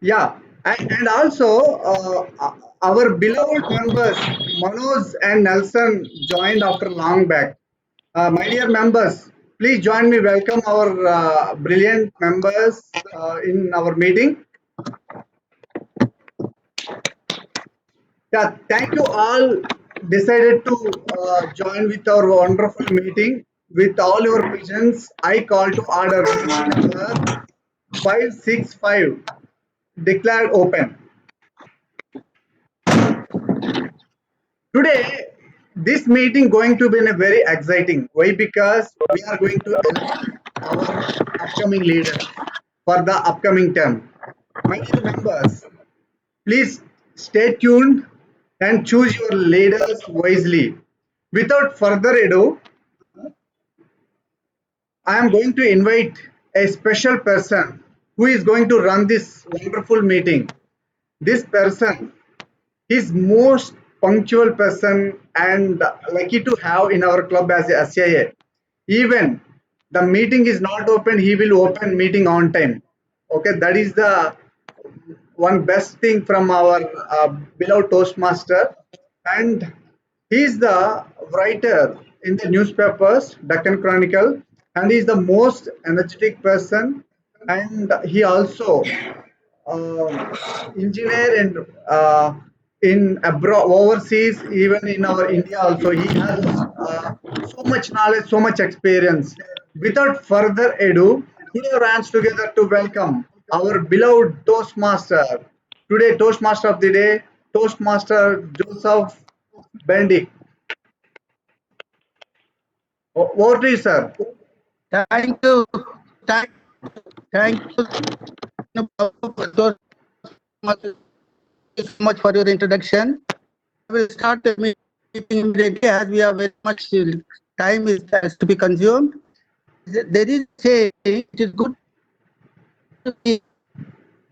Yeah, and also our beloved members Manoj and Nelson joined after long back. My dear members, please join me. Welcome our brilliant members in our meeting. Yeah, thank you all decided to join with our wonderful meeting. With all your presence, I call to order meeting number 565 declared open. Today, this meeting going to be in a very exciting. Why? Because we are going to elect our upcoming leaders for the upcoming term. My dear members, please stay tuned and choose your leaders wisely. Without further ado, I am going to invite a special person who is going to run this wonderful meeting. This person is most punctual person and lucky to have in our club as a SIA. Even the meeting is not open, he will open meeting on time. Okay, that is the one best thing from our beloved Toastmaster. And he is the writer in the newspapers, Deccan Chronicle, and he is the most energetic person. And he also engineer and in abroad overseas even in our India also he has so much knowledge, so much experience. Without further ado, put your hands together to welcome our beloved Toastmaster. Today Toastmaster of the day, Toastmaster Joseph Bendick. Over to you, sir. Thank you. Thank, thank you so much for your introduction. I will start the meeting immediately as we have very much time is has to be consumed. There is a it is good to be,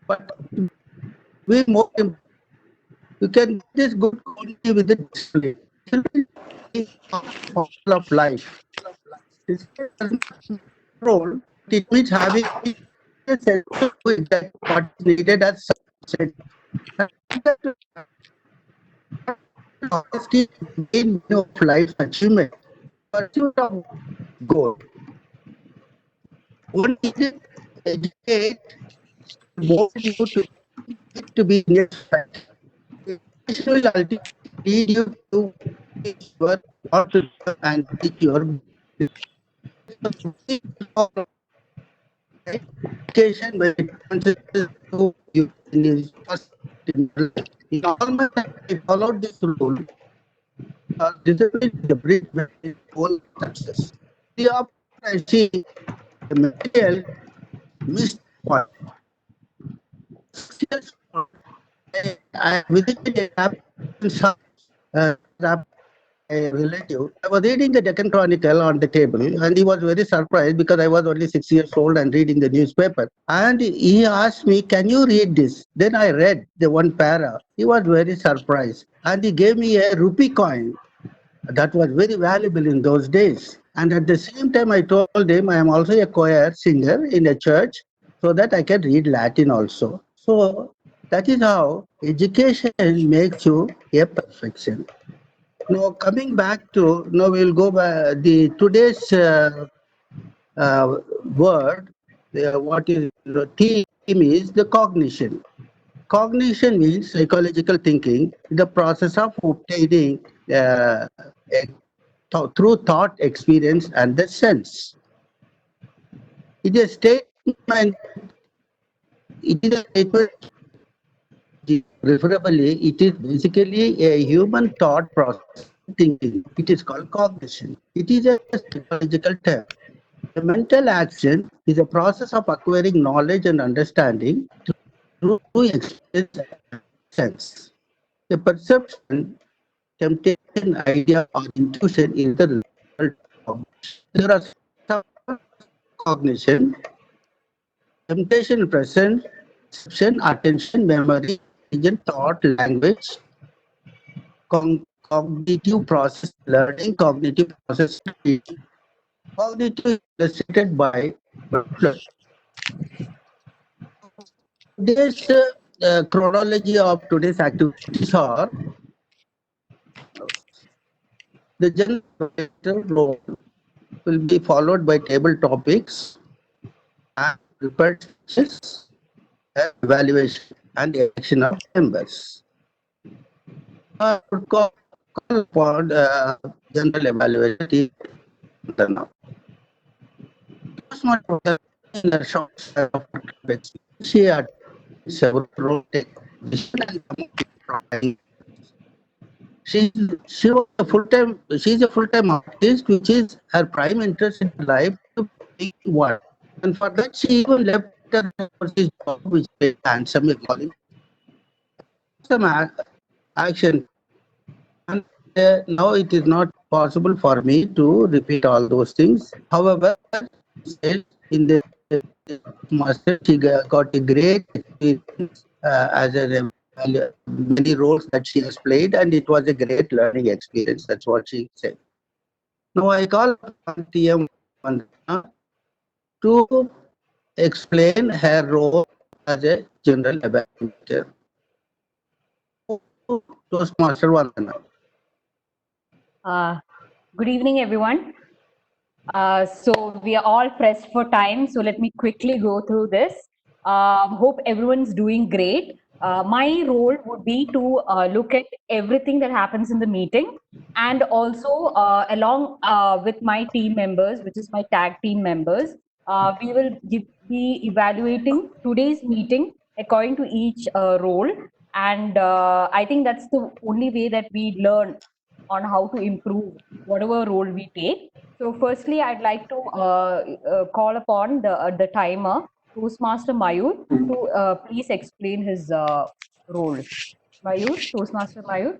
but we more you can get this good quality with the discipline. Discipline is all of life. Discipline doesn't control. It means having a sense of exact what is needed as said. Honesty is the main menu of life's achievement. Pursuit of goal. One needed to educate more you to be next. Education will ultimately lead you to your what to do and reach your education when it comes to you in his first in your life. In normal time, I followed this rule. Discipline is the bridge between all success. The often I see the material missed point. Success, I visited a rapid shop, a relative. I was reading the Deccan Chronicle on the table, and he was very surprised because I was only 6 years old and reading the newspaper. And he asked me, "Can you read this?" Then I read the one para. He was very surprised, and he gave me a rupee coin that was very valuable in those days. And at the same time, I told him I am also a choir singer in a church so that I can read Latin also. So that is how education makes you a perfection. Now, coming back to, now we'll go by the today's word, what is the theme is the cognition. Cognition means psychological thinking, the process of obtaining a through thought, experience, and the sense. It is a statement. It is a statement. Preferably, it is basically a human thought process thinking. It is called cognition. It is a psychological term. The mental action is a process of acquiring knowledge and understanding through experience and sense. The perception, temptation, idea, or intuition is the result of this. There are some cognition, temptation, present, perception, attention, memory, intelligence, thought, language, cognitive process, learning, cognitive process, speech. Cognitive is illustrated by Butler. This the chronology of today's activities are the general role will be followed by table topics and prepared speeches, evaluation and election of members. I would call upon general evaluation Vandana. In a short set of experience, she had several roles and she was a full-time. She's a full-time artist, which is her prime interest in life to be one. And for that, she even left her overseas job, which is handsomely calling some action. And now it is not possible for me to repeat all those things. However, in the master, she got a great experience as a many roles that she has played, and it was a great learning experience. That's what she said. Now I call upon TM Vandana to explain her role as a general evaluator. Toastmaster Vandana. Good evening, everyone. So we are all pressed for time. So let me quickly go through this. Hope everyone's doing great. My role would be to look at everything that happens in the meeting, and also along with my team members, which is my tag team members, we will be evaluating today's meeting according to each role. And I think that's the only way that we learn on how to improve whatever role we take. So firstly, I'd like to call upon the timer, Toastmaster Mayur, to please explain his role. Mayur, Toastmaster Mayur.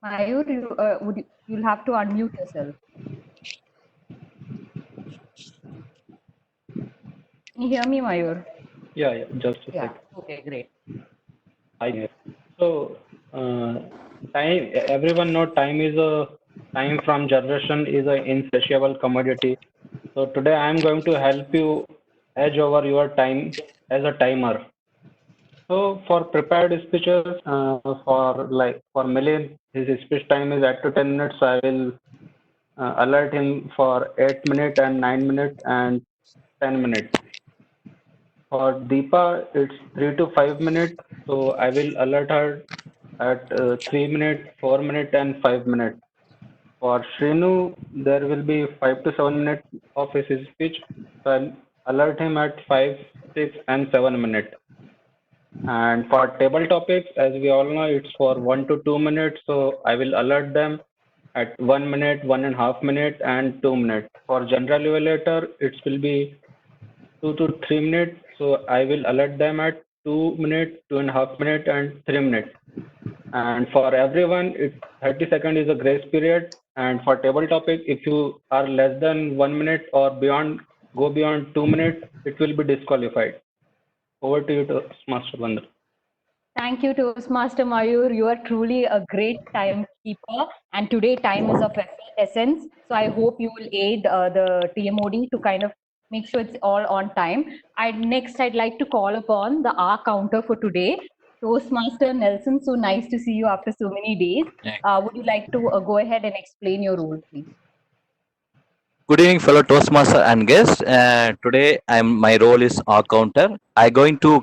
Mayur, you'll have to unmute yourself. Can you hear me, Mayur? Yeah, just a sec. Okay, great. Hi. So, time. Everyone know time is a time from generation is an insatiable commodity. So today I am going to help you edge over your time as a timer. So for prepared speeches, for Milind, his speech time is 8 to 10 minutes. So I will alert him for 8 minutes and 9 minutes and 10 minutes. For Deepa, it's 3 to 5 minutes. So I will alert her at 3 minutes, 4 minutes, and 5 minutes. For Shrinu, there will be 5 to 7 minutes of his speech. So I'll alert him at 5, 6, and 7 minutes. And for table topics, as we all know, it's for 1 to 2 minutes. So I will alert them at 1 minute, 1.5 minutes, and 2 minutes. For general evaluator, it will be 2 to 3 minutes. So I will alert them at 2 minutes, 2.5 minutes, and 3 minutes. And for everyone, 30 seconds is a grace period. And for table topic, if you are less than 1 minute or go beyond 2 minutes, it will be disqualified. Over to you, Master Vandana. Thank you, Toastmaster Mayur. You are truly a great timekeeper, and today time is of essence. So I hope you will aid the TMOD to kind of make sure it's all on time. I'd like to call upon the R counter for today, Toastmaster Nelson. So nice to see you after so many days. Would you like to go ahead and explain your role, please? Good evening, fellow Toastmaster and guests. Today, my role is R counter. I'm going to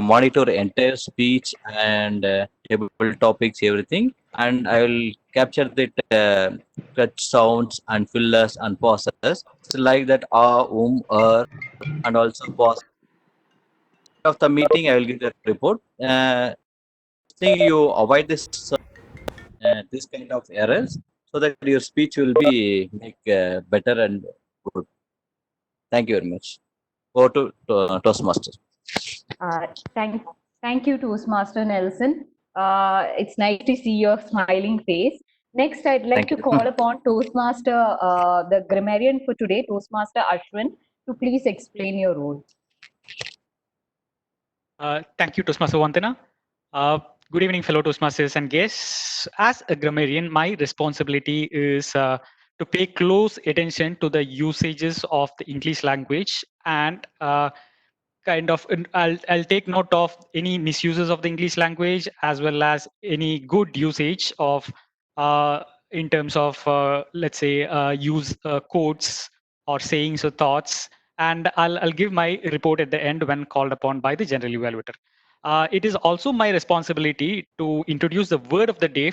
monitor entire speech and table topics, everything, and I will capture the touch sounds and fillers and pauses. So like that, and also pause. Of the meeting, I will give the report. Think you avoid this kind of errors so that your speech will be make better and good. Thank you very much. Over to Toastmaster. Thank you, Toastmaster Nelson. It's nice to see your smiling face. Next, I'd like to call upon Toastmaster, the grammarian for today, Toastmaster Ashwin, to please explain your role. Thank you, Toastmaster Vandana. Good evening, fellow Toastmasters and guests. As a grammarian, my responsibility is to pay close attention to the usages of the English language and kind of I'll take note of any misuses of the English language as well as any good usage of in terms of let's say use quotes or sayings or thoughts, and I'll give my report at the end when called upon by the general evaluator. It is also my responsibility to introduce the word of the day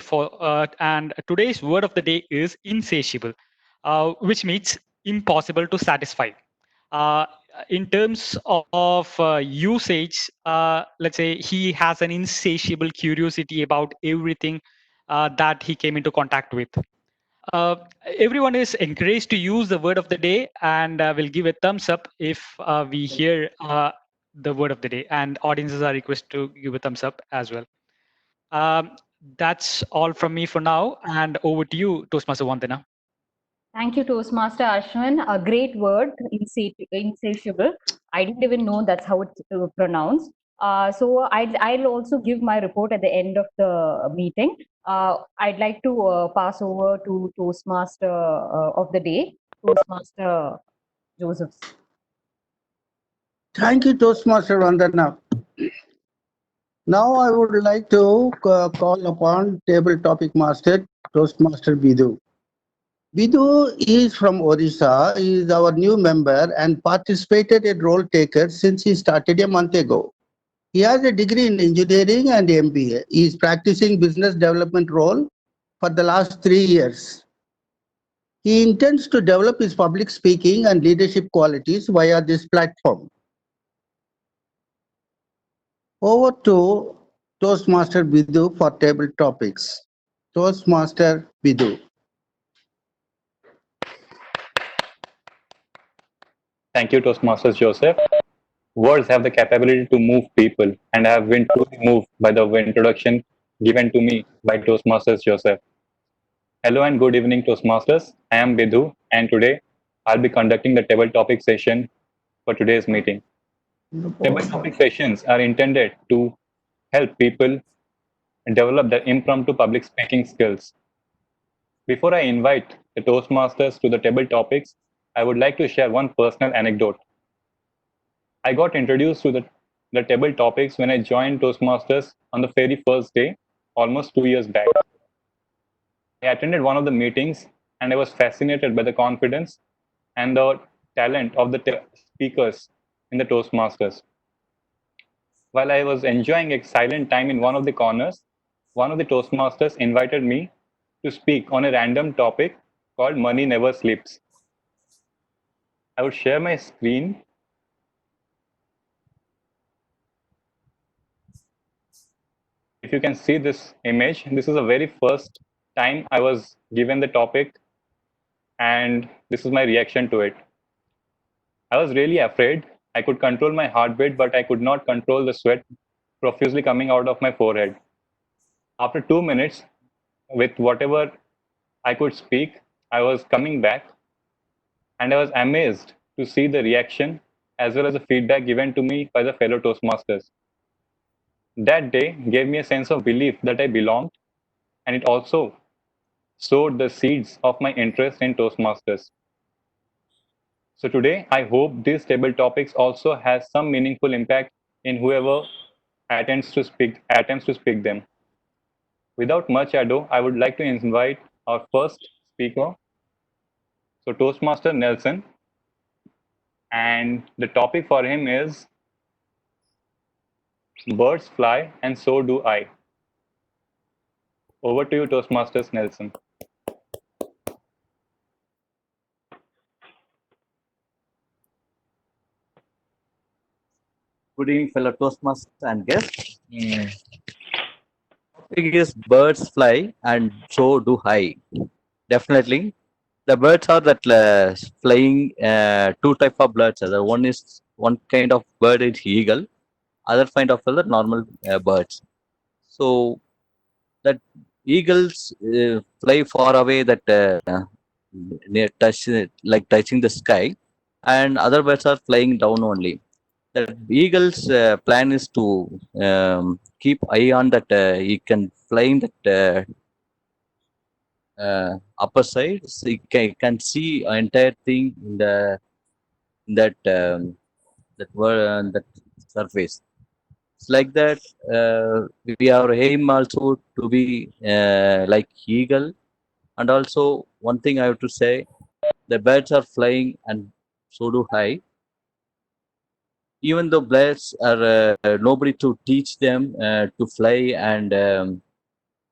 and today's word of the day is insatiable, which means impossible to satisfy. Uh, in terms of usage, let's say he has an insatiable curiosity about everything that he came into contact with. Uh, Everyone is encouraged to use the word of the day, and will give a thumbs up if we hear the word of the day, and audiences are requested to give a thumbs up as well. Um, that's all from me for now, and over to you, Toastmaster Vandana. Thank you, Toastmaster Ashwin. A great word, insatiable. I didn't even know that's how it's pronounced. So I'll also give my report at the end of the meeting. I'd like to pass over to Toastmaster of the day, Toastmaster Josephs. Thank you, Toastmaster Vandana. Now I would like to call upon table topic master, Toastmaster Bidhu. Bidhu is from Odisha. He is our new member and participated a role taker since he started a month ago. He has a degree in engineering and MBA. He is practicing business development role for the last 3 years. He intends to develop his public speaking and leadership qualities via this platform. Over to Toastmaster Bidhu for table topics. Toastmaster Bidhu. Thank you, Toastmasters Joseph. Words have the capability to move people, and I have been truly moved by the introduction given to me by Toastmasters Joseph. Hello and good evening, Toastmasters. I am Bidhu, and today I'll be conducting the table topic session for today's meeting. Table topic sessions are intended to help people develop their impromptu public speaking skills. Before I invite the Toastmasters to the table topics, I would like to share one personal anecdote. I got introduced to the table topics when I joined Toastmasters on the very first day, almost 2 years back. I attended one of the meetings and I was fascinated by the confidence and the talent of the speakers in the Toastmasters. While I was enjoying a silent time in one of the corners, one of the Toastmasters invited me to speak on a random topic called Money Never Sleeps. I would share my screen. If you can see this image, this is the very first time I was given the topic, and this is my reaction to it. I was really afraid. I could control my heartbeat, but I could not control the sweat profusely coming out of my forehead. After 2 minutes, with whatever I could speak, I was coming back, and I was amazed to see the reaction as well as the feedback given to me by the fellow Toastmasters. That day gave me a sense of belief that I belonged, and it also sowed the seeds of my interest in Toastmasters. So today, I hope these table topics also has some meaningful impact in whoever attempts to speak them. Without much ado, I would like to invite our first speaker, so Toastmaster Nelson, and the topic for him is birds fly and so do I. Over to you, Toastmasters Nelson. Good evening, fellow Toastmasters and guests. Topic is birds fly and so do I. Definitely, the birds are that flying. Two type of birds. One is one kind of bird is eagle. Other kind of other normal birds. So that eagles fly far away that near touch like touching the sky, and other birds are flying down only. The eagle's plan is to keep eye on that he can fly in that upper side, so he can see entire thing in the in that that surface. It's like that. We have aim also to be like eagle, and also one thing I have to say: the birds are flying, and so do I. Even though birds are nobody to teach them to fly and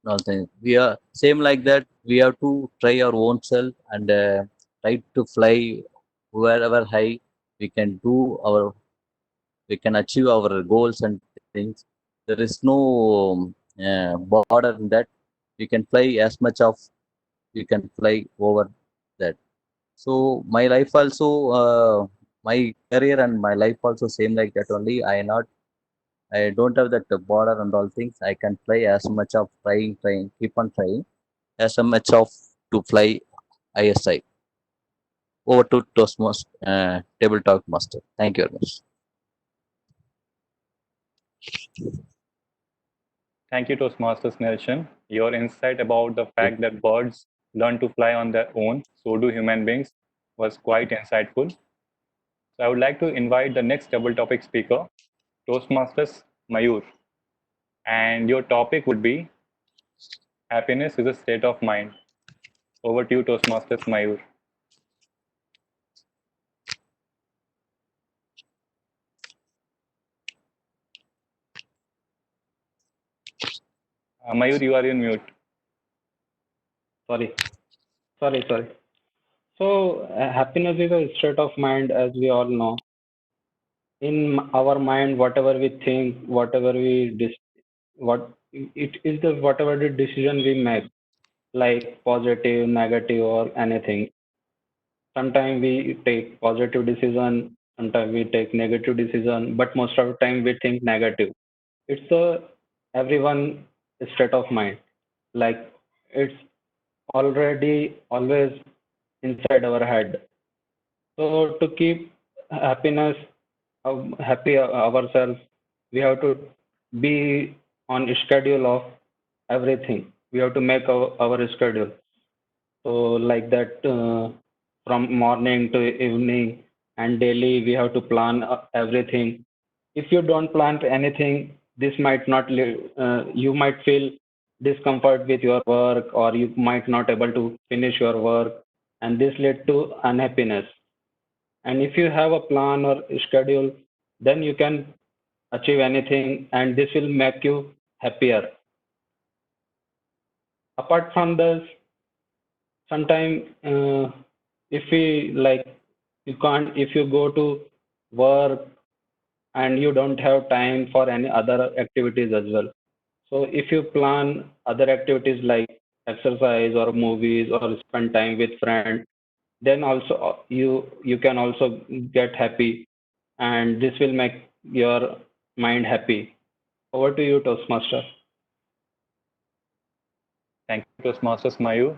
all things. We are same like that. We have to try our own self and try to fly wherever high we can do our we can achieve our goals and things. There is no border in that. You can fly as much of you can fly over that. So my life also, my career and my life also same like that only. I don't have that border and all things. I can fly as much of trying, keep on trying as much of to fly ISI. Over to Toastmaster, Table Talk Master. Thank you very much. Thank you, Toastmasters Nelson. Your insight about the fact that birds learn to fly on their own, so do human beings, was quite insightful. So I would like to invite the next double topic speaker, Toastmasters Mayur. And your topic would be happiness is a state of mind. Over to you, Toastmasters Mayur. Mayur, you are in mute. Sorry, sorry. So, happiness is a state of mind, as we all know. In our mind, whatever we think, what it is the whatever the decision we make, like positive, negative, or anything. Sometimes we take positive decision, sometimes we take negative decision, but most of the time we think negative. It's a everyone state of mind. Like it's already always inside our head. So to keep happiness, happy ourselves, we have to be on schedule of everything. We have to make our schedule. So like that, from morning to evening and daily, we have to plan everything. If you don't plan anything, this might not you might feel discomfort with your work, or you might not able to finish your work, and this led to unhappiness. And if you have a plan or schedule, then you can achieve anything, and this will make you happier. Apart from this, sometimes if we like, you can't, if you go to work and you don't have time for any other activities as well. So if you plan other activities like exercise or movies or spend time with friends, then also you can also get happy, and this will make your mind happy. Over to you, Toastmaster. Thank you, Toastmasters Mayur.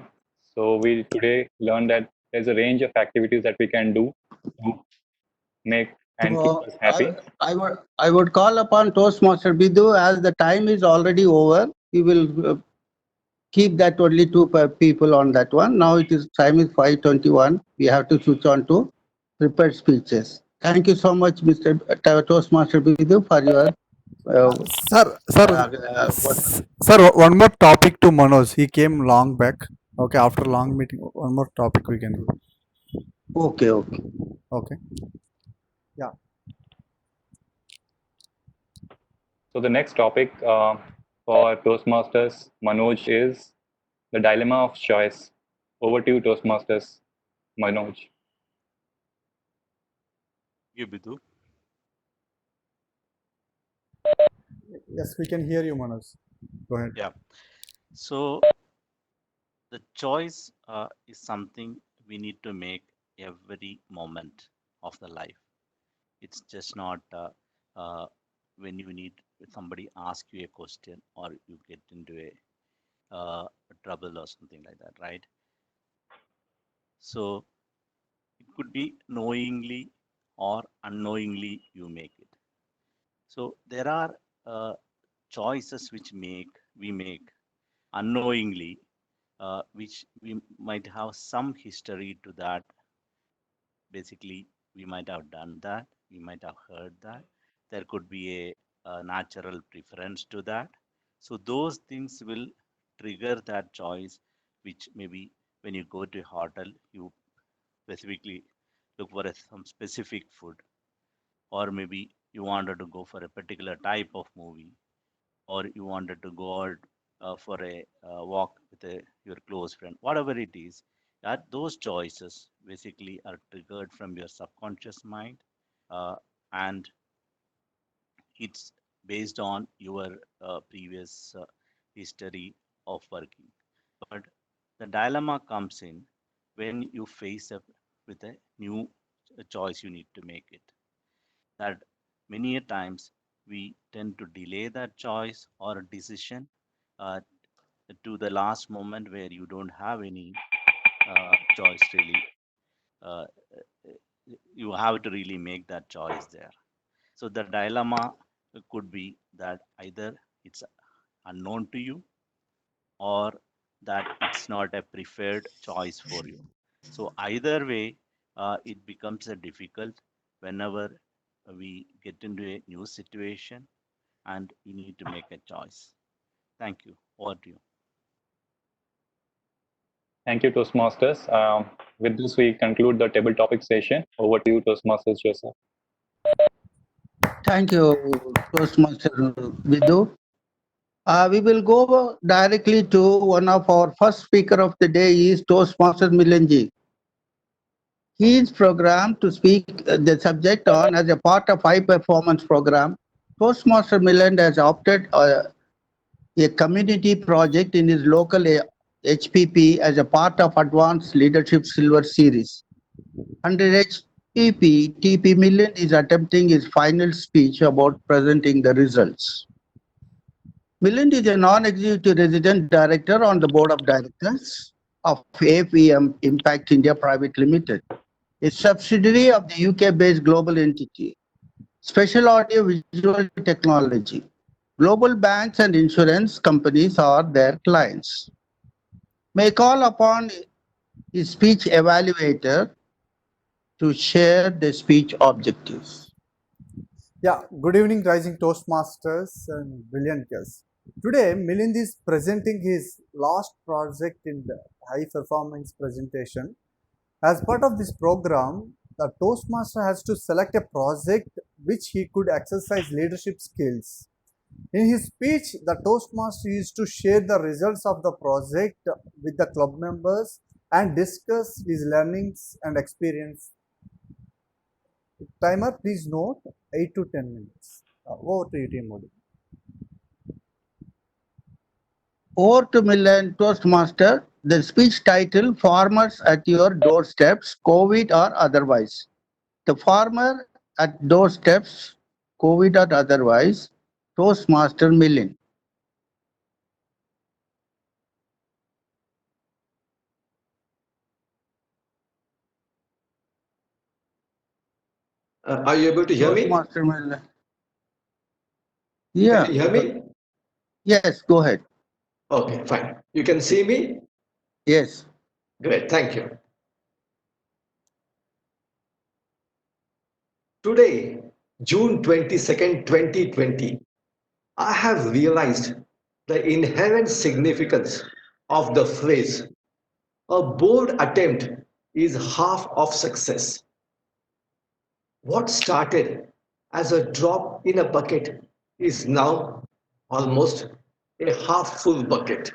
So we today learned that there's a range of activities that we can do to make and keep So us happy. I would call upon Toastmaster Bidhu, as the time is already over. We will keep that only two people on that one. Now it is time is 5:21. We have to switch on to prepared speeches. Thank you so much, Mr. Toastmaster Bidhu, for your Sir, sir, what. sir, one more topic to Manoj. He came long back. Okay, after long meeting, one more topic we can do. Okay, okay. Okay. Yeah. So the next topic for Toastmasters Manoj is the dilemma of choice. Over to you, Toastmasters Manoj. You, Bidhu. Yes, we can hear you, Manoj. Go ahead. Yeah. So the choice is something we need to make every moment of the life. It's just not uh, when you need somebody ask you a question or you get into a trouble or something like that, right? So it could be knowingly or unknowingly you make it. So there are choices which we make unknowingly, which we might have some history to that. Basically, we might have done that. We might have heard that. There could be a natural preference to that. So those things will trigger that choice, which maybe when you go to a hotel, you specifically look for some specific food, or maybe you wanted to go for a particular type of movie, or you wanted to go out for a walk with your close friend, whatever it is, that those choices basically are triggered from your subconscious mind, and it's based on your previous history of working. But the dilemma comes in when you face up with a new choice you need to make it. That many a times we tend to delay that choice or decision uh, to the last moment where you don't have any choice really. Uh, you have to really make that choice there. So the dilemma could be that either it's unknown to you, or that it's not a preferred choice for you. So either way, it becomes a difficult whenever we get into a new situation and we need to make a choice. Thank you. Over to you. Thank you, Toastmasters. With this, we conclude the table topic session. Over to you, Toastmasters Joseph. Thank you, Toastmaster Bidhu. We will go directly to one of our first speaker of the day is Toastmaster Milanji. He is programmed to speak the subject on as a part of high performance program. Toastmaster Milan has opted a community project in his local HPP as a part of Advanced Leadership Silver Series. Under HPP, TP Milan is attempting his final speech about presenting the results. Milind is a non-executive resident director on the board of directors of AFEM Impact India Private Limited, a subsidiary of the UK-based global entity. Special audio visual technology. Global banks and insurance companies are their clients. May call upon his speech evaluator to share the speech objectives. Yeah, good evening, Rising Toastmasters and brilliant guests. Today, Milind is presenting his last project in the high performance presentation. As part of this program, the Toastmaster has to select a project which he could exercise leadership skills. In his speech, the Toastmaster used to share the results of the project with the club members and discuss his learnings and experience. Timer, please note 8 to 10 minutes. Over to you, TMOD. Over to Milan Toastmaster, the speech title Farmers at Your Doorsteps, COVID or Otherwise. The farmer at doorsteps, COVID or otherwise, Toastmaster Millen. Are you able to hear me? Toastmaster Millen. Can Yeah. you hear me? Yes, go ahead. Okay, fine. You can see me? Yes. Great, thank you. Today, June 22nd, 2020, I have realized the inherent significance of the phrase, a bold attempt is half of success. What started as a drop in a bucket is now almost a half full bucket.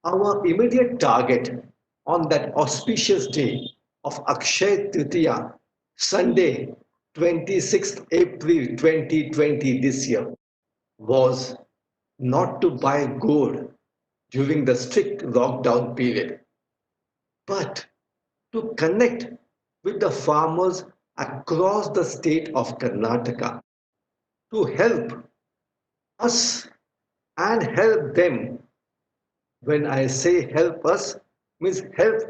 Our immediate target on that auspicious day of Akshay Tritiya, Sunday, 26th April 2020 this year, was not to buy gold during the strict lockdown period, but to connect with the farmers across the state of Karnataka to help us and help them. When I say help us, means help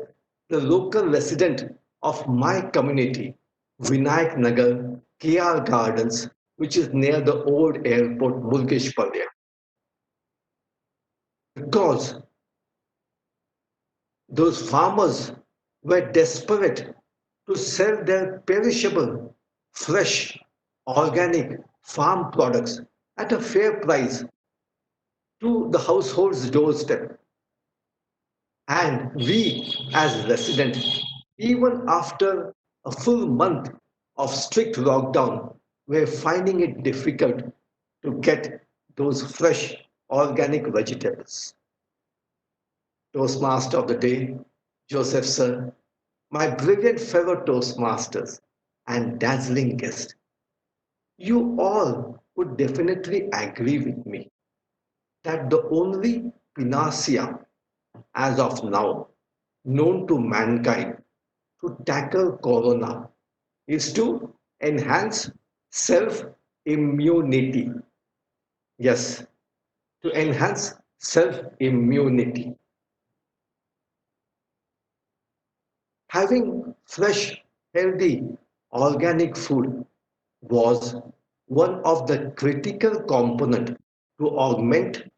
the local resident of my community, Vinayak Nagar, KR Gardens, which is near the old airport, Mulkeshpalya. Because those farmers were desperate to sell their perishable, fresh, organic farm products at a fair price to the household's doorstep. And we, as residents, even after a full month of strict lockdown, were finding it difficult to get those fresh organic vegetables. Toastmaster of the day, Joseph Sir, my brilliant fellow Toastmasters and dazzling guest, you all would definitely agree with me that the only panacea as of now known to mankind to tackle corona is to enhance self immunity. Yes, to enhance self immunity. Having fresh, healthy, organic food was one of the critical component to augment